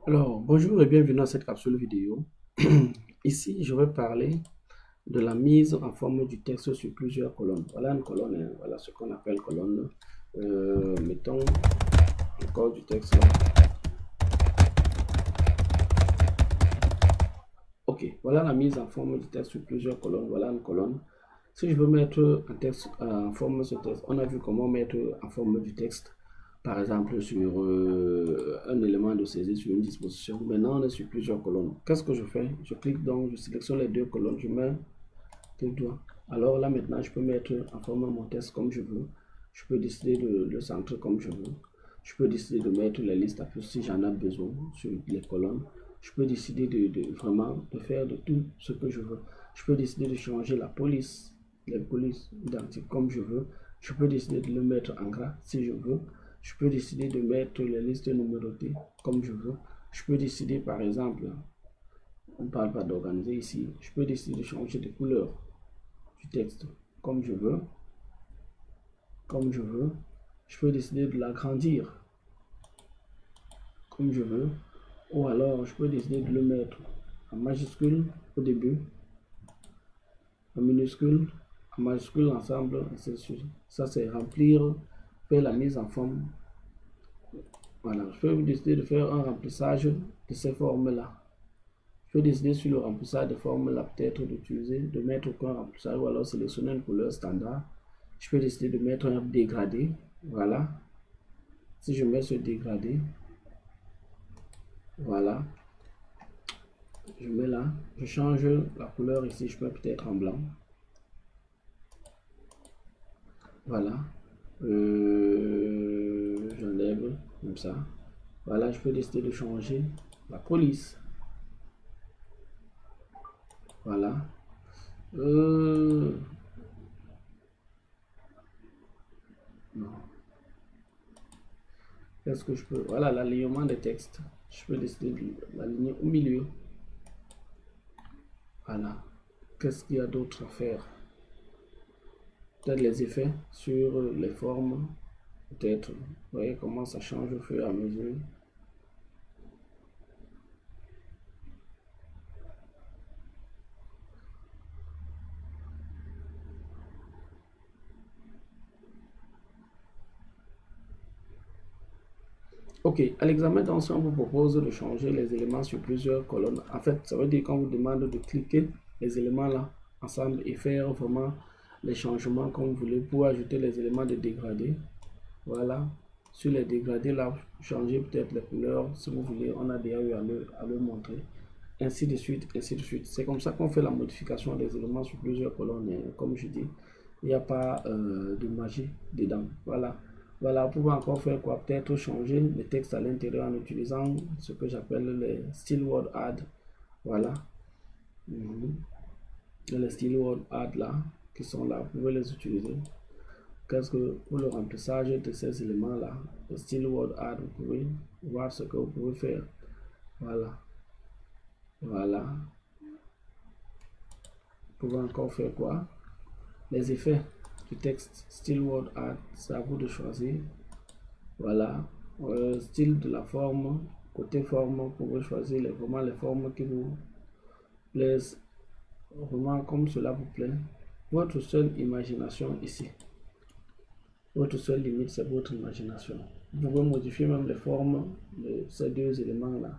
Alors, bonjour et bienvenue dans cette capsule vidéo. Ici, je vais parler de la mise en forme du texte sur plusieurs colonnes. Voilà une colonne, hein. Voilà ce qu'on appelle colonne. Mettons encore du texte là. Ok, voilà la mise en forme du texte sur plusieurs colonnes. Voilà une colonne. Si je veux mettre un texte en forme de ce texte, on a vu comment mettre en forme du texte. Par exemple, sur un élément de saisie, sur une disposition. Maintenant, on est sur plusieurs colonnes. Qu'est-ce que je fais? Je clique donc, je sélectionne les deux colonnes, je mets clic droit. Alors là, maintenant, je peux mettre en forme mon texte comme je veux. Je peux décider de le centrer comme je veux. Je peux décider de mettre les listes à plus si j'en ai besoin sur les colonnes. Je peux décider vraiment de faire de tout ce que je veux. Je peux décider de changer la police, les polices identiques comme je veux. Je peux décider de le mettre en gras si je veux. Je peux décider de mettre les listes numérotées comme je veux. Je peux décider, par exemple, on ne parle pas d'organiser ici, je peux décider de changer de couleur du texte comme je veux. Comme je veux. Je peux décider de l'agrandir comme je veux. Ou alors, je peux décider de le mettre en majuscule au début, en minuscule, en majuscule ensemble, ainsi de suite. Ça, c'est remplir, faire la mise en forme. Voilà, je peux décider de faire un remplissage de ces formes-là. Je peux décider sur le remplissage de formes-là, peut-être d'utiliser, de mettre aucun remplissage ou alors sélectionner une couleur standard. Je peux décider de mettre un dégradé. Voilà. Si je mets ce dégradé, voilà. Je mets là, je change la couleur ici, je mets peut-être en blanc. Voilà. J'enlève comme ça. Voilà, je peux décider de changer la police. Voilà. Non. Qu'est-ce que je peux? Voilà, l'alignement des textes. Je peux décider de l'aligner au milieu. Voilà. Qu'est-ce qu'il y a d'autre à faire? Peut-être les effets sur les formes. Peut-être. Vous voyez comment ça change au fur et à mesure. Ok, à l'examen d'entrée, on vous propose de changer les éléments sur plusieurs colonnes. En fait, ça veut dire qu'on vous demande de cliquer les éléments là ensemble et faire vraiment les changements comme vous voulez pour ajouter les éléments de dégradé. Voilà, sur les dégradés là, changer peut-être les couleurs si vous voulez, on a déjà eu à le montrer. Ainsi de suite, ainsi de suite. C'est comme ça qu'on fait la modification des éléments sur plusieurs colonnes. Et comme je dis, il n'y a pas de magie dedans. Voilà. Voilà, vous pouvez encore faire quoi? Peut-être changer le texte à l'intérieur en utilisant ce que j'appelle les style word add. Voilà. Les style word add là, qui sont là, vous pouvez les utiliser. Qu'est-ce que pour le remplissage de ces éléments là, le style word add, vous pouvez voir ce que vous pouvez faire. Voilà. Voilà. Vous pouvez encore faire quoi? Les effets du texte, style word add, c'est à vous de choisir. Voilà. Style de la forme, côté forme, vous pouvez choisir vraiment les formes qui vous plaisent, vraiment comme cela vous plaît. Votre seule imagination ici. Votre seule limite, c'est votre imagination. Vous pouvez modifier même les formes de ces deux éléments-là.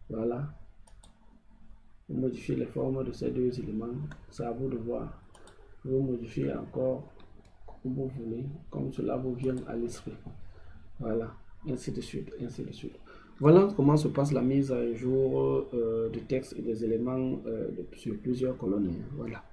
Voilà. Vous modifiez les formes de ces deux éléments. C'est à vous de voir. Vous modifiez encore comme vous voulez, comme cela vous vient à l'esprit. Voilà. Ainsi de suite, ainsi de suite. Voilà comment se passe la mise à jour du texte et des éléments sur plusieurs colonnes. Voilà.